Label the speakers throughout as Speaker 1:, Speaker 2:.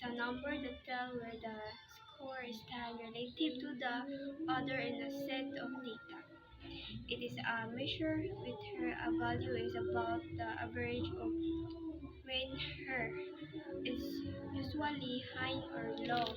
Speaker 1: a number that tells where the score stands relative to the other in a set of data. It is a measure with her a value is about the average of when her is usually high or low.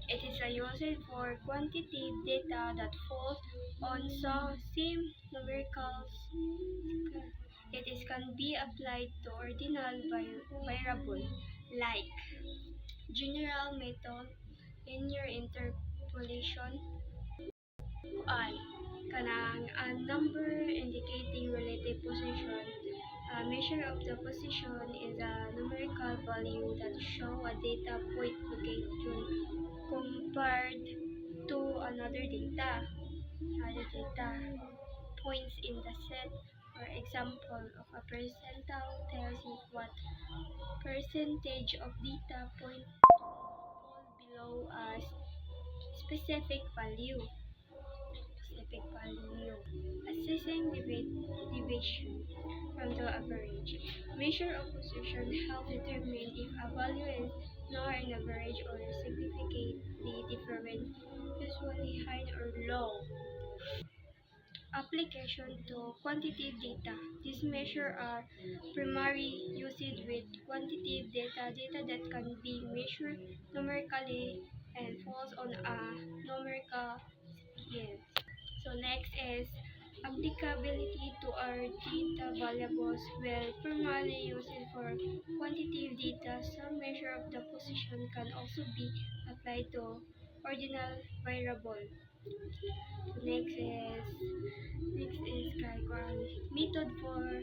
Speaker 1: It is a used for quantitative data that falls on some same numerical scale. It is can be applied to ordinal variable like general method, linear interpolation, I. Kanang a number indicating relative position. A measure of the position is a numerical value that shows a data point location compared to other data points in the set. For example, of a percentile tells you what percentage of data points fall below a specific value. Assessing deviation from the average. Measure of position help determine if a value is not an average or significantly different, usually high or low. Application to quantitative data. These measures are primarily used with quantitative data that can be measured numerically and falls on a numerical scale. So next is applicability to our data variables will primarily used for quantitative data. Some measure of the position can also be applied to ordinal variable. So next is method for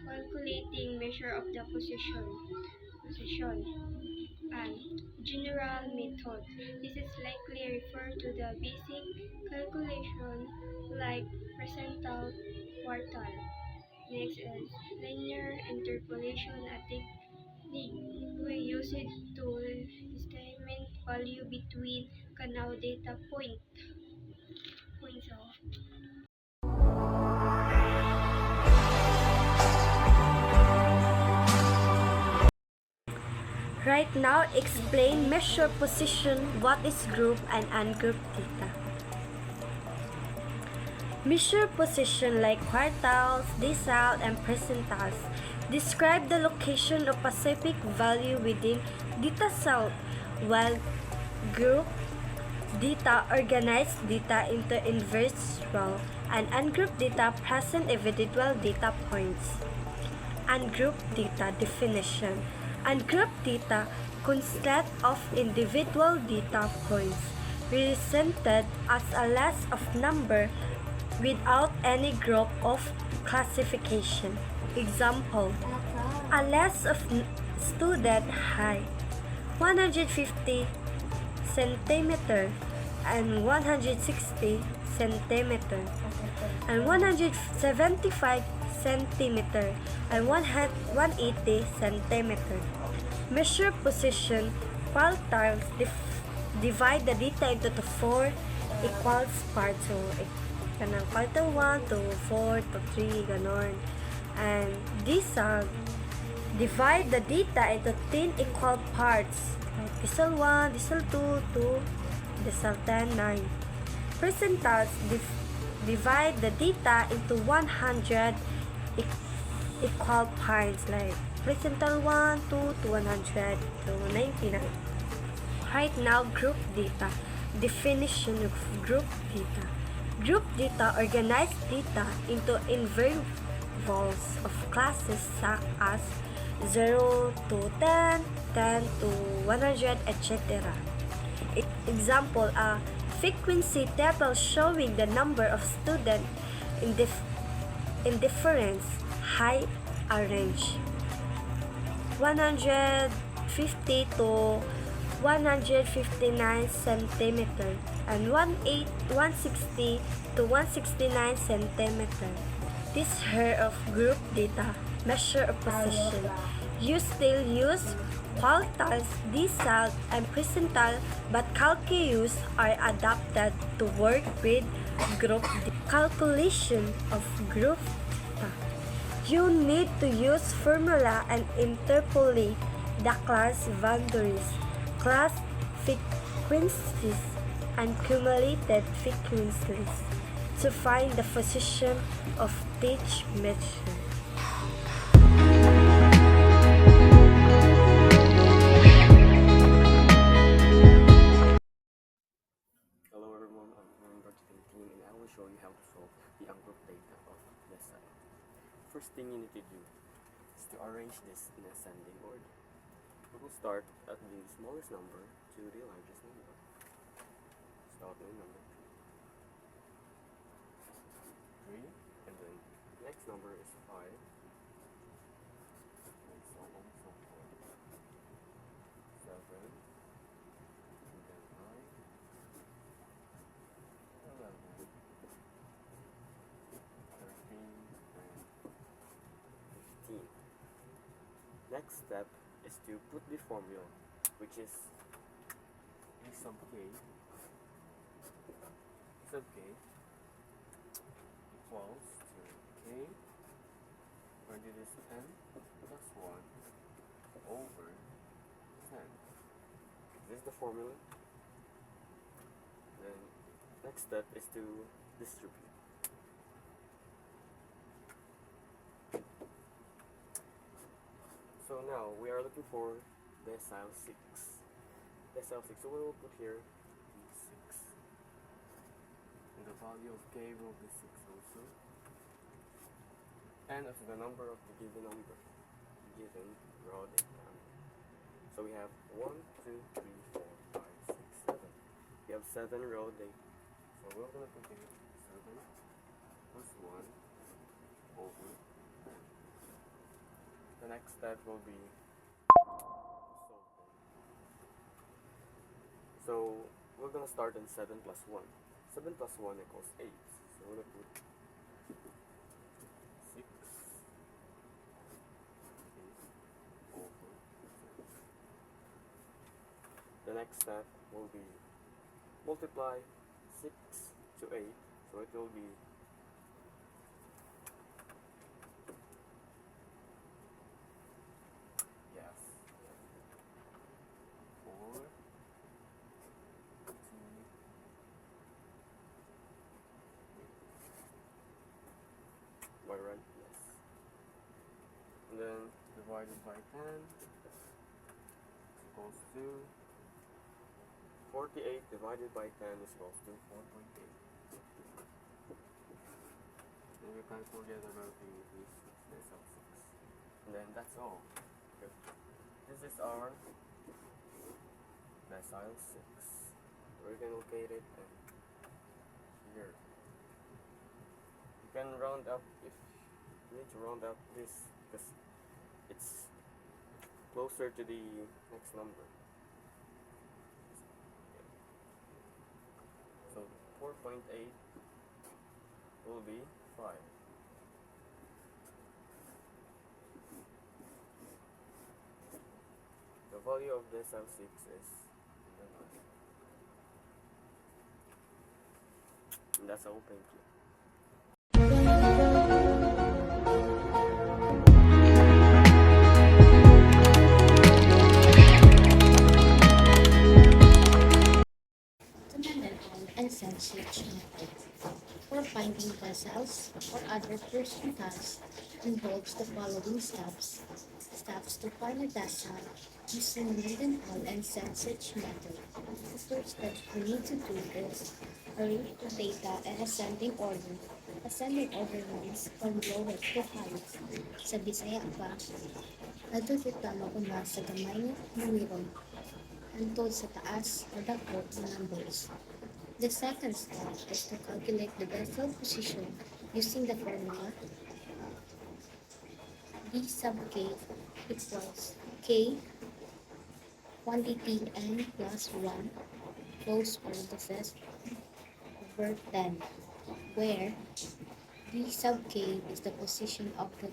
Speaker 1: calculating measure of the position and general method. This is likely referred to the basic calculation like percentile quartile. Next is linear interpolation, a technique we use it to estimate value between canal data points.
Speaker 2: Right now, explain measure position, what is group and ungrouped data. Measure position like quartiles, deciles, and percentiles. Describe the location of specific value within data set, while group data organize data into individual and ungrouped data present individual data points. Ungrouped data definition. Ungrouped data consists of individual data points represented as a list of number without any group of classification. Example, a list of student height 150 centimeter and 160 centimeter and 175 centimeter and 180 centimeter. Measure position quartiles divide the data into the 4 equal parts. So, kanang quartile 1 to 4 to 3, ganon. And decile divide the data into 10 equal parts. Decile 1, decile 2 to decile 10, 9. Percentiles divide the data into 100 equal parts like percentile 1, 2 to 100 to 99. Right now, group data. Definition of group data. Group data organize data into intervals of classes such as 0 to 10, 10 to 100, etc. Example, a frequency table showing the number of students in different height range 150 to 159 centimeter and 160 to 169 centimeter. This here of group data measure of position. You still use quartiles, deciles, and percentile, but calculus are adapted to work with group calculation of group data. You need to use formula and interpolate the class boundaries, class frequencies, and cumulative frequencies to find the position of each measure.
Speaker 3: Hello everyone, I'm Bart and I will show you how to solve the ungroup data of decile. First thing you need to do is to arrange this in ascending order. We will start at the smallest number to the largest number. Start with number 3, and then next number is 5, and so on and so forth. 7, and then 9, 11, 13, and 15. Next step is to put the formula, which is E sub k equals to k, where it is n plus 1 over 10. This is the formula. Then next step is to distribute. So now we are looking for decile 6. Decile 6, so we will put here 6. And the value of k will be 6 also. And as the number of the given number, given raw data. So we have 1, 2, 3, 4, 5, 6, 7. We have 7 raw data. So we're going to put here 7 plus 1 over 10. The next step will be to solve them. So we're going to start in 7 plus 1. 7 plus 1 equals 8. So we're going to put 6 over 10. The next step will be multiply 6 to 8. So it will be yes 4 2 by right, yes. And then divided by 10 equals to 48 divided by 10 is equals to 4.8. And we can't forget about the decile 6. And then that's all. Okay. This is our decile 6. We're going to locate it and here. You can round up if you need to round up this because it's closer to the next number. So 4.8 will be 5. The value of decile 6 is in the 9. And that's all, thank you.
Speaker 4: And sausage method. For finding deciles or other percentiles involves the following steps. Steps to find a decile using Mendenhall and sausage method. The first step we need to do is arrange the data in ascending order. Ascending order means from lowest to highest. Sa Bisaya pa, nadudutang una sa gamay nga numero hangtod sa taas o dako nga numbers. The second step is to calculate the decimal position using the formula d sub k equals k quantity n plus 1 close parenthesis over 10, where d sub k is the position of the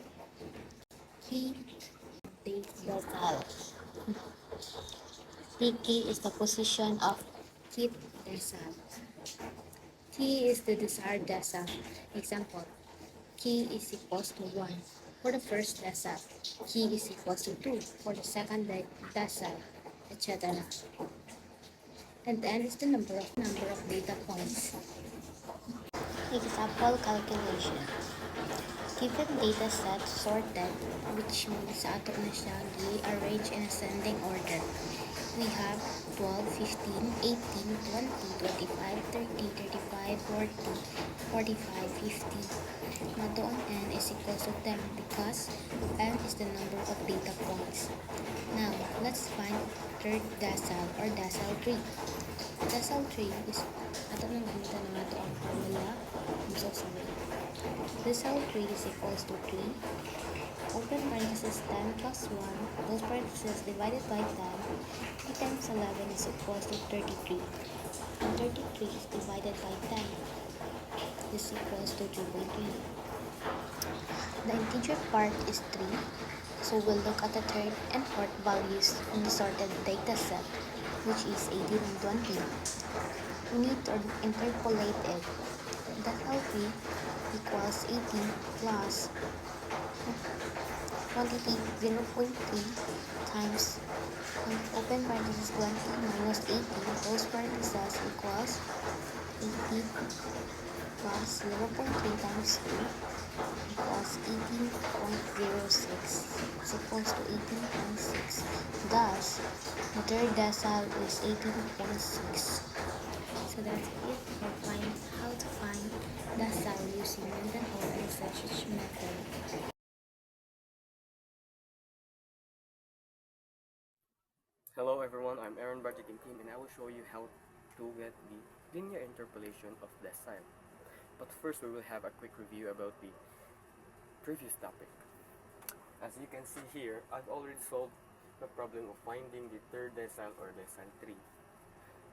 Speaker 4: key decile. Tk is the position of key decile. T is the desired decile. Example, k is equals to 1. for the first decile, G is equals to 2 for the second decile, etc. And n is the number of data points. Example calculation. Given data set sorted, which means ato na siya arranged in ascending order. We have 12, 15, 18, 20, 25, 30, 35, 40, 45, 50. Mato ang n is equals to 10 because n is the number of data points. Now, let's find third decile or decile 3. Decile 3 is ato nang gamitan na ato ang formula. I'm so sorry. Decile 3 is equals to 3. Open parenthesis 10 plus 1, close parenthesis divided by 10. 3 times 11 is equals to 33. And 33 is divided by 10 is equals to 2.3. The integer part is 3, so we'll look at the third and fourth values in the sorted data set, which is 18 and 20. We need to interpolate it. Decile 3 equals 18 plus quantity 0.3 times open parenthesis 20 minus 80 close parenthesis equals 80 plus 0.3 times 2 equals 18.06 is equals to 18.6. Thus, the third decile is 18.6. So that's it for how to find decile using Mendenhall and Sechich method.
Speaker 3: Hello everyone, I'm Aeron, bart, timtim, and I will show you how to get the linear interpolation of decile. But first we will have a quick review about the previous topic. As you can see here, I've already solved the problem of finding the third decile or decile 3.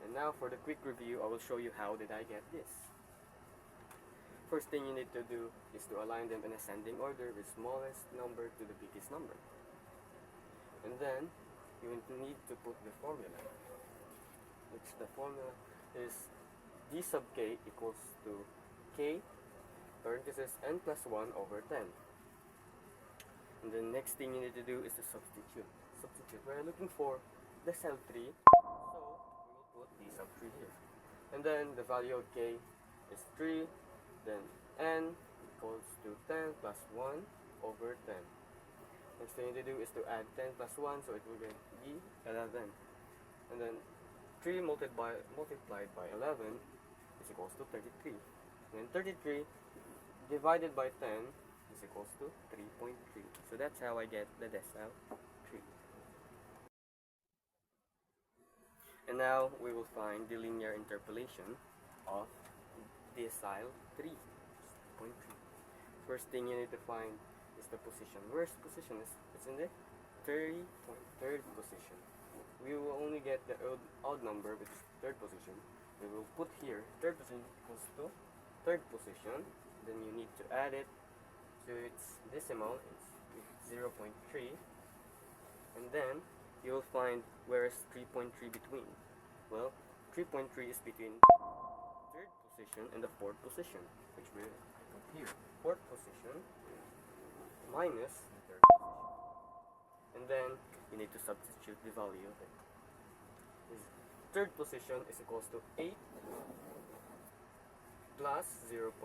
Speaker 3: And now for the quick review, I will show you how did I get this. First thing you need to do is to align them in ascending order with smallest number to the biggest number. And then you will need to put the formula, which the formula is d sub k equals to k parenthesis n plus 1 over 10. And the next thing you need to do is to substitute. We're looking for decile 3, so we will put d sub 3 here. And then the value of k is 3, then n equals to 10 plus 1 over 10. Next thing you need to do is to add 10 plus 1, so it will get be 11. And then 3 multiplied by 11 is equals to 33. And then 33 divided by 10 is equals to 3.3. So that's how I get the decile 3. And now we will find the linear interpolation of decile 3. 3.3. First thing you need to find is the position. Where's position is? It's in the 3rd position. We will only get the odd number, which is 3rd position. We will put here 3rd position equals to 3rd position. Then you need to add it to its decimal. It's 0.3. And then you will find where is 3.3 between. Well, 3.3 is between 3rd position and the 4th position, which we put here. 4th position minus the 3rd position. And then you need to substitute the value of it. This 3rd position is equals to 8 plus 0.3.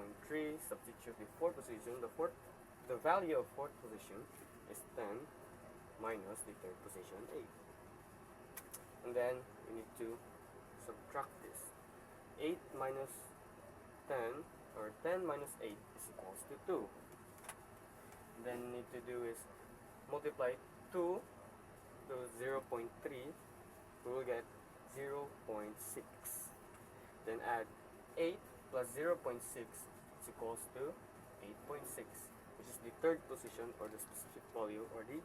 Speaker 3: Substitute the 4th position. The value of 4th position is 10 minus the 3rd position 8. And then we need to subtract this. 8 minus 10 or 10 minus 8 is equals to 2. Then you need to do is multiply 2 to 0.3, we will get 0.6. Then add 8 plus 0.6 is equals to 8.6, which is the 3rd position or the specific value or the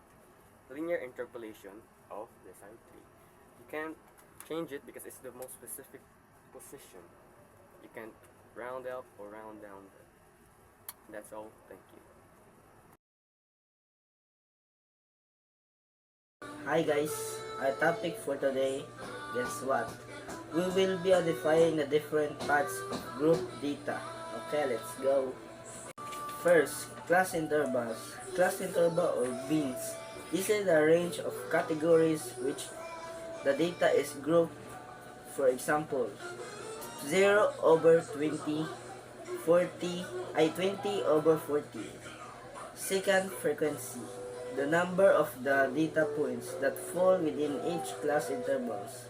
Speaker 3: linear interpolation of decile 3. You can't change it because it's the most specific position. You can't round up or round down. That's all. Thank you.
Speaker 5: Hi guys, our topic for today, guess what? We will be identifying the different parts of group data. Okay, let's go. First, class intervals. Class interval or bins. This is a range of categories which the data is grouped. For example, 0 over 20, 20 over 40. Second, frequency. The number of the data points that fall within each class intervals.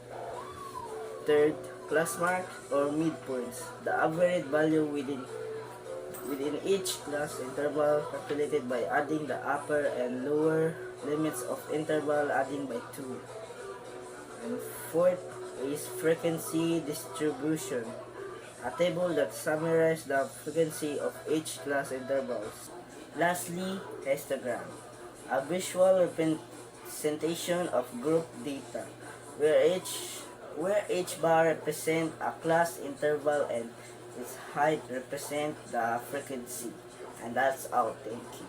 Speaker 5: Third, class mark or midpoints. The average value within each class interval calculated by adding the upper and lower limits of interval adding by 2. And fourth is frequency distribution, a table that summarizes the frequency of each class intervals. Lastly, histogram, a visual representation of group data, where each bar represents a class interval and its height represents the frequency. And that's all. Thank you.